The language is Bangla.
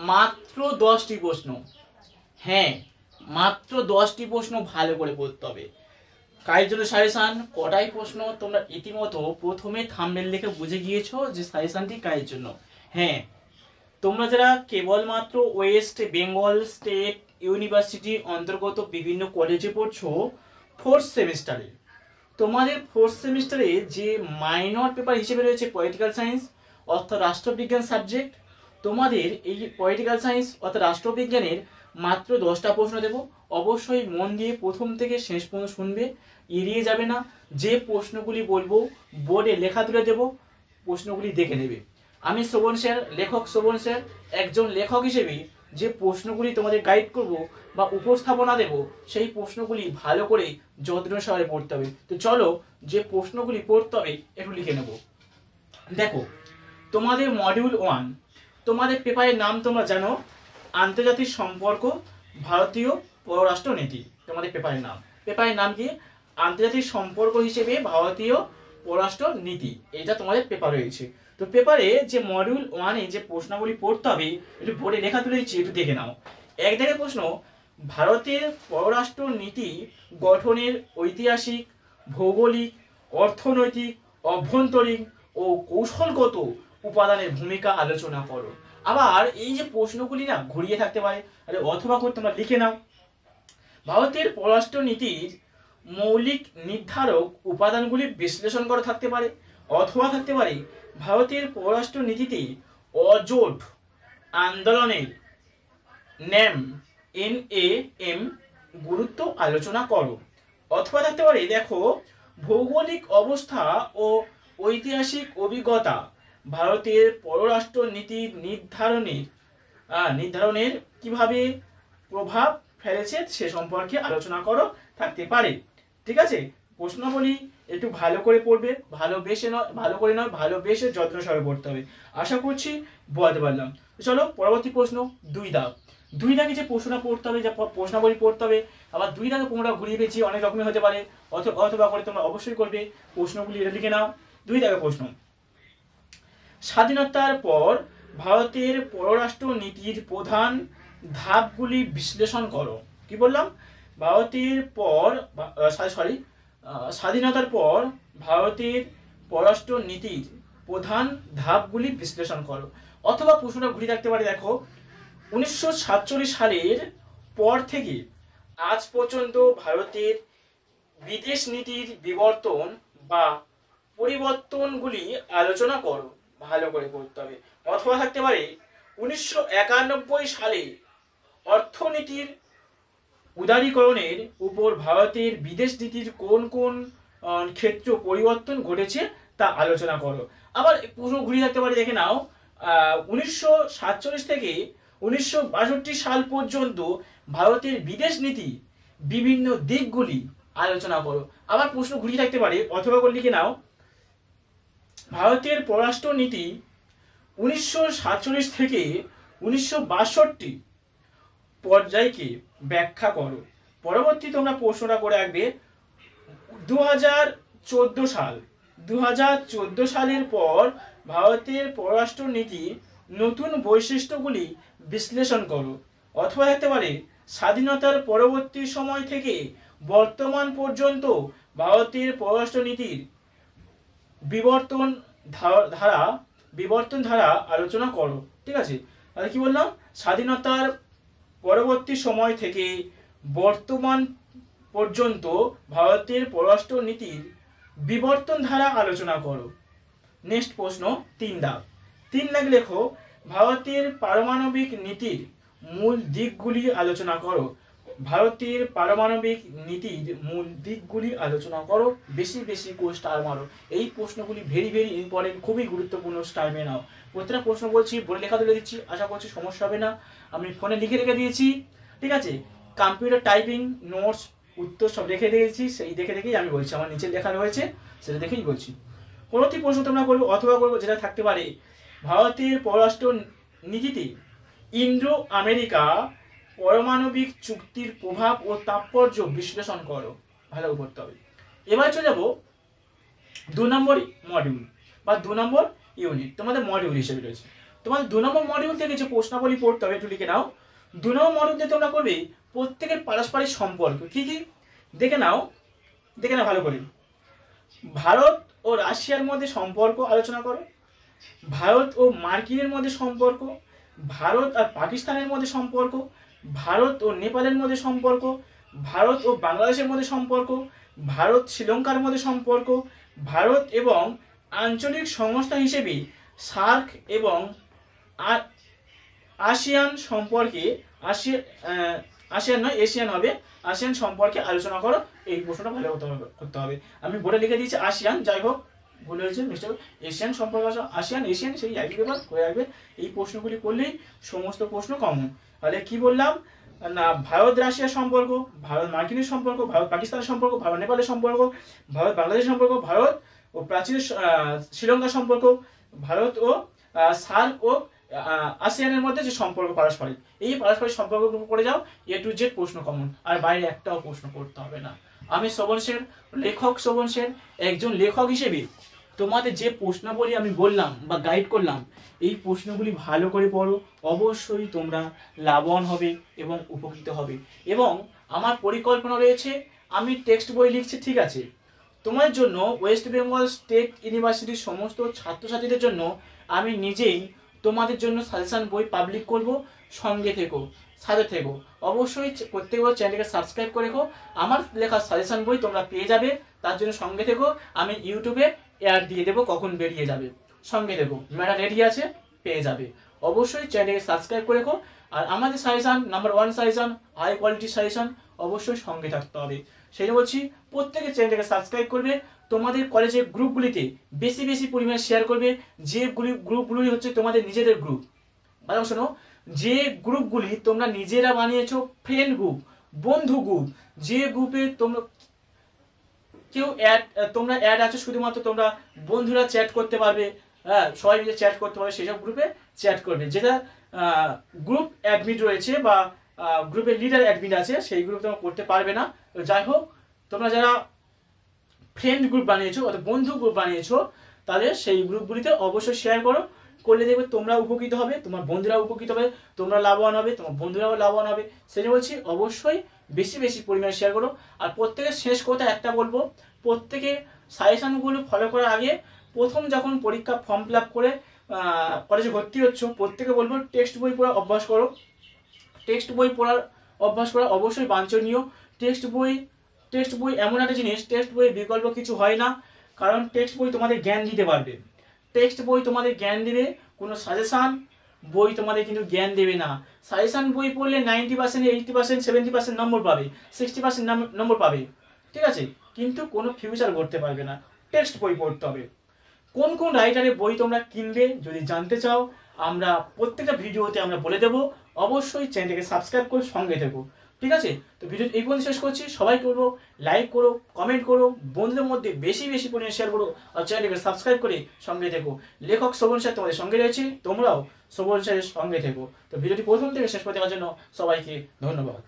মাত্র 10টি প্রশ্ন, হ্যাঁ মাত্র 10টি প্রশ্ন ভালো করে পড়তে হবে। কাজের জন্য সাজেশন কটাই প্রশ্ন তোমরা ইতিমধ্যে প্রথমে থাম্বনেল দেখে বুঝে গিয়েছো যে সাজেশনটি কাজের জন্য। হ্যাঁ, তোমরা যারা কেবলমাত্র ওয়েস্ট বেঙ্গল স্টেট ইউনিভার্সিটি অন্তর্গত বিভিন্ন কলেজে পড়ছো ফোর্থ সেমিস্টারে, তোমাদের ফোর্থ সেমিস্টারে যে মাইনর পেপার হিসেবে রয়েছে পলিটিক্যাল সায়েন্স অর্থাৎ রাষ্ট্রবিজ্ঞান সাবজেক্ট, তোমাদের এই পলিটিক্যাল সায়েন্স অর্থাৎ রাষ্ট্রবিজ্ঞানের মাত্র 10টা প্রশ্ন দেব। অবশ্যই মন দিয়ে প্রথম থেকে শেষ পর্যন্ত শুনবে, এড়িয়ে যাবে না। যে প্রশ্নগুলি বলবো বোর্ডে লেখা তুলে দেব, প্রশ্নগুলি দেখে নেবে। আমি শ্রবণ স্যার, লেখক শ্রবণ স্যার, একজন লেখক হিসেবে যে প্রশ্নগুলি তোমাদের গাইড করব বা উপস্থাপনা দেব, সেই প্রশ্নগুলি ভালো করে যত্ন সহকারে পড়তে হবে। তো চলো যে প্রশ্নগুলি পড়তে হবে একটু লিখে নেব। দেখো, তোমাদের মডিউল 1, তোমাদের পেপারের নাম তোমরা জানো আন্তর্জাতিক সম্পর্ক ভারতীয় পররাষ্ট্রনীতি। তোমাদের পেপারের নাম কি? আন্তর্জাতিক সম্পর্ক হিসেবে ভারতীয় পররাষ্ট্র নীতি, এটা তোমাদের পেপার রয়েছে। তো পেপারে যে মডিউল 1-এ যে প্রশ্নগুলি পড়তে হবে একটু বোর্ডে লেখা তুলেছি, একটু দেখে নাও। এক দাগের প্রশ্ন, ভারতের পররাষ্ট্র নীতি গঠনের ঐতিহাসিক, ভৌগোলিক, অর্থনৈতিক, অভ্যন্তরীণ ও কৌশলগত উপাদানের ভূমিকা আলোচনা করো। আবার এই যে প্রশ্নগুলি না ঘুরিয়ে থাকতে পারে, আরে অথবা করে তোমরা লিখে নাও। ভারতের পররাষ্ট্র নীতির মৌলিক নির্ধারক উপাদানগুলি বিশ্লেষণ করা থাকতে পারে, অথবা থাকতে পারে ভারতের পররাষ্ট্র নীতিতে অজোট আন্দোলনের NAM গুরুত্ব আলোচনা করো, অথবা থাকতে পারে দেখো ভৌগোলিক অবস্থা ও ঐতিহাসিক অভিজ্ঞতা ভারতের পররাষ্ট্র নীতির নির্ধারণের কিভাবে প্রভাব ফেলেছে সে সম্পর্কে আলোচনা করো থাকতে পারে। ঠিক আছে, প্রশ্নাবলী একটু ভালো করে পড়বে, ভালোবেসে যত্ন সহকারে পড়তে হবে। আশা করছি বলতে পারলাম। চলো পরবর্তী প্রশ্ন 2 দাগ। 2 দাগে যে প্রশ্নটা পড়তে হবে, যা প্রশ্নাবলী পড়তে হবে, আবার 2 দাগে তোমরা ঘুরিয়ে পেয়েছি অনেক রকমের হতে পারে, অথবা করে তোমরা অবশ্যই করবে। প্রশ্নগুলি এটা লিখে নাও। 2 দাগে প্রশ্ন, স্বাধীনতার পর ভারতের পররাষ্ট্র নীতির প্রধান ধাপগুলি বিশ্লেষণ করো। কি বললাম? স্বাধীনতার পর ভারতের পররাষ্ট্র নীতির প্রধান ধাপগুলি বিশ্লেষণ করো। অথবা প্রশ্নটা ঘুরিয়ে রাখতে পারে, দেখো 1947 সালের পর থেকে আজ পর্যন্ত ভারতের বিদেশ নীতির বিবর্তন বা পরিবর্তনগুলি আলোচনা করো। ভালো করে পড়তে হবে। অথবা থাকতে পারে 1991 সালে অর্থনীতির উদারীকরণের উপর ভারতের বিদেশ নীতির কোন কোন ক্ষেত্র পরিবর্তন ঘটেছে তা আলোচনা করো। আবার প্রশ্ন ঘুরিয়ে থাকতে পারে, দেখে নাও 1947 থেকে 1962 সাল পর্যন্ত ভারতের বিদেশ নীতি বিভিন্ন দিকগুলি আলোচনা করো। আবার প্রশ্ন ঘুরিয়ে থাকতে পারে, অথবা করে লিখে নাও ভারতের পররাষ্ট্র নীতি 1947 থেকে 1962 পর্যায়কে ব্যাখ্যা করো। পরবর্তী তোমরা প্রশ্নটা করে রাখবে 2014 সালের পর ভারতের পররাষ্ট্র নীতির নতুন বৈশিষ্ট্যগুলি বিশ্লেষণ করো। অথবা থাকতে পারে স্বাধীনতার পরবর্তী সময় থেকে বর্তমান পর্যন্ত ভারতের পররাষ্ট্র নীতির বিবর্তন ধারা আলোচনা করো। ঠিক আছে, তাহলে কি বললাম? স্বাধীনতার পরবর্তী সময় থেকে বর্তমান পর্যন্ত ভারতের পররাষ্ট্র নীতির বিবর্তন ধারা আলোচনা করো। নেক্সট প্রশ্ন 3 দাগ। 3 দাগ লেখো ভারতের পারমাণবিক নীতির মূল দিকগুলি আলোচনা করো। ভারতের পারমাণবিক নীতির মূল দিকগুলি আলোচনা করো। বেশি স্টার মারো। এই প্রশ্নগুলি ভেরি ইম্পর্টেন্ট, খুবই গুরুত্বপূর্ণ, স্টার নাও। প্রত্যেকটা প্রশ্ন বলছি বলে লেখা তুলে দিচ্ছি, আশা করছি সমস্যা হবে না। আমি ফোনে লিখে রেখে দিয়েছি। ঠিক আছে, কম্পিউটার টাইপিং নোটস উত্তর সব রেখে দিয়েছি, সেই দেখেই আমি বলছি, আমার নিচে লেখা রয়েছে সেটা দেখেই বলছি। পরবর্তী প্রশ্ন তোমরা করবে, অথবা করবো যেটা থাকতে পারে ভারতের পররাষ্ট্র নীতিতে ইন্ডো আমেরিকা পারমাণবিক চুক্তির প্রভাব ও তাৎপর্য বিশ্লেষণ করো। ভালো করতে হবে। এবার চলে যাবো 2 নম্বর মডিউল বা 2 নম্বর ইউনিট, তোমাদের মডিউল হিসেবে রয়েছে। তোমাদের 2 নম্বর মডিউল থেকে যে প্রশ্নাবলী পড়তে হবে একটু লিখে নাও। 2 নম্বর মডিউলে তোমরা করবে প্রত্যেকের পারস্পরিক সম্পর্ক কি কি দেখে নাও ভালো করে। ভারত ও রাশিয়ার মধ্যে সম্পর্ক আলোচনা করো, ভারত ও মার্কিনের মধ্যে সম্পর্ক, ভারত আর পাকিস্তানের মধ্যে সম্পর্ক, ভারত ও নেপালের মধ্যে সম্পর্ক, ভারত ও বাংলাদেশের মধ্যে সম্পর্ক, ভারত শ্রীলঙ্কার মধ্যে সম্পর্ক, ভারত এবং আঞ্চলিক সংস্থা হিসেবে সার্ক এবং আসিয়ান সম্পর্কে আসিয়ান নয় এশিয়ান হবে, আসিয়ান সম্পর্কে আলোচনা করো। এই প্রশ্নটা ভালো করতে হবে। আমি বোর্ডে লিখে দিয়েছি আসিয়ান, যাই হোক ভুল হয়েছে মিস্টার এশিয়ান সম্পর্কে আসিয়ান এশিয়ান সেই একই ব্যাপার হয়ে আসবে। এই প্রশ্নগুলি করলেই সমস্ত প্রশ্ন কমন। তাহলে কি বললাম না, ভারত রাশিয়ার সম্পর্ক, ভারত মার্কিনের সম্পর্ক, ভারত পাকিস্তানের সম্পর্ক, ভারত নেপালের সম্পর্ক, ভারত বাংলাদেশের সম্পর্ক, ভারত ও প্রাচীন শ্রীলঙ্কার সম্পর্ক, ভারত ও সার্ক ও আসিয়ানের মধ্যে যে সম্পর্ক পারস্পরিক, এই পারস্পরিক সম্পর্ক করে যাও, A to Z প্রশ্ন কমন, আর বাইরে একটাও প্রশ্ন করতে হবে না। আমি শোভন সেন, লেখক শোভন সেন, একজন লেখক হিসেবে তোমাদের যে প্রশ্নাবলী আমি বললাম বা গাইড করলাম, এই প্রশ্নগুলি ভালো করে পড়ো, অবশ্যই তোমরা লাভবান হবে এবং উপকৃত হবে। এবং আমার পরিকল্পনা রয়েছে, আমি টেক্সট বই লিখছি, ঠিক আছে, তোমার জন্য ওয়েস্ট বেঙ্গল স্টেট ইউনিভার্সিটির সমস্ত ছাত্রছাত্রীদের জন্য আমি নিজেই তোমাদের জন্য সাজেশন বই পাবলিক করব। সঙ্গে থেকো, সাথে থেকো, অবশ্যই প্রত্যেকবার চ্যানেলকে সাবস্ক্রাইব করে রেখো। আমার লেখা সাজেশন বই তোমরা পেয়ে যাবে, তার জন্য সঙ্গে থেকো। আমি ইউটিউবে অ্যাড দিয়ে দেবো কখন বেরিয়ে যাবে, সঙ্গে থেকো, ম্যাটার রেডি আছে, পেয়ে যাবে। অবশ্যই চ্যানেলকে সাবস্ক্রাইব করে রেখো। আর আমাদের suggestion number 1 suggestion, high quality suggestion, অবশ্যই সঙ্গে থাকতে হবে। সেই বলছি প্রত্যেকে চ্যানেলটাকে সাবস্ক্রাইব করবে, তোমাদের কলেজের গ্রুপগুলিতে বেশি বেশি পরিমাণে শেয়ার করবে। যে গ্রুপগুলি হচ্ছে তোমাদের নিজেদের গ্রুপ, ভালো শোনো, যে গ্রুপগুলি তোমরা নিজেরা বানিয়েছো, ফ্রেন্ড গ্রুপ, বন্ধু গ্রুপ, যে গ্রুপে তোমরা তোমরা অ্যাড আছো, শুধুমাত্র তোমরা বন্ধুরা চ্যাট করতে পারবে, হ্যাঁ সবাই মিলে চ্যাট করতে পারবে, সেসব গ্রুপে চ্যাট করবে। যেটা গ্রুপ অ্যাডমিন রয়েছে বা গ্রুপের লিডার অ্যাডমিন আছে, সেই গ্রুপ তোমরা করতে পারবে না। যাই হোক, তোমরা যারা ফ্রেন্ড গ্রুপ বানিয়েছো অর্থাৎ বন্ধু গ্রুপ বানিয়েছো, তাহলে সেই গ্রুপগুলিতে অবশ্যই শেয়ার করলে দেখবে তোমরা উপকৃত হবে, তোমার বন্ধুরা উপকৃত হবে, তোমরা লাভবান হবে, তোমার বন্ধুরাও লাভবান হবে। সেই বলছি অবশ্যই বেশি বেশি পরিমাণে শেয়ার করো। আর প্রত্যেকের শেষ কথা একটা বলবো, প্রত্যেকে সাজেশনগুলো ফলো করার আগে প্রথম যখন পরীক্ষা ফর্ম ফিল আপ করে কলেজে ভর্তি হচ্ছ, প্রত্যেকে বলবো টেক্সট বই পড়ার অভ্যাস করো। টেক্সট বই পড়ার অভ্যাস করা অবশ্যই বাঞ্ছনীয়। টেক্সট বই এমন একটা জিনিস, টেক্সট বইয়ের বিকল্প কিছু হয় না, কারণ টেক্সট বই তোমাদের জ্ঞান দিতে পারবে। টেক্সট বই তোমাদের জ্ঞান দেবে, কোনো সাজেশান বই তোমাদের কিন্তু জ্ঞান দেবে না। সাজেশান বই পড়লে 90%, 80%, 70% নম্বর পাবে, 60% নম্বর পাবে, ঠিক আছে, কিন্তু কোনো ফিউচার করতে পারবে না। টেক্সট বই পড়তে হবে। কোন কোন রাইটারের বই তোমরা কিনবে যদি জানতে চাও, আমরা প্রত্যেকটা ভিডিওতে আমরা বলে দেবো। অবশ্যই চ্যানেলটাকে সাবস্ক্রাইব করে সঙ্গে থেকো, ঠিক আছে। তো ভিডিও এই পর্যন্ত শেষ করছি। সবাইকে বলবো লাইক করো, কমেন্ট করো, বন্ধুদের মধ্যে বেশি বেশি পরিমাণে শেয়ার করো, আর চ্যানেলটাকে সাবস্ক্রাইব করে সঙ্গে থেকো। লেখক শোভন স্যার তোমাদের সঙ্গে রয়েছে, তোমরাও শোভন স্যারের সঙ্গে থেকো। তো ভিডিওটি প্রথম থেকে শেষ পর্যন্ত দেখার জন্য সবাইকে ধন্যবাদ।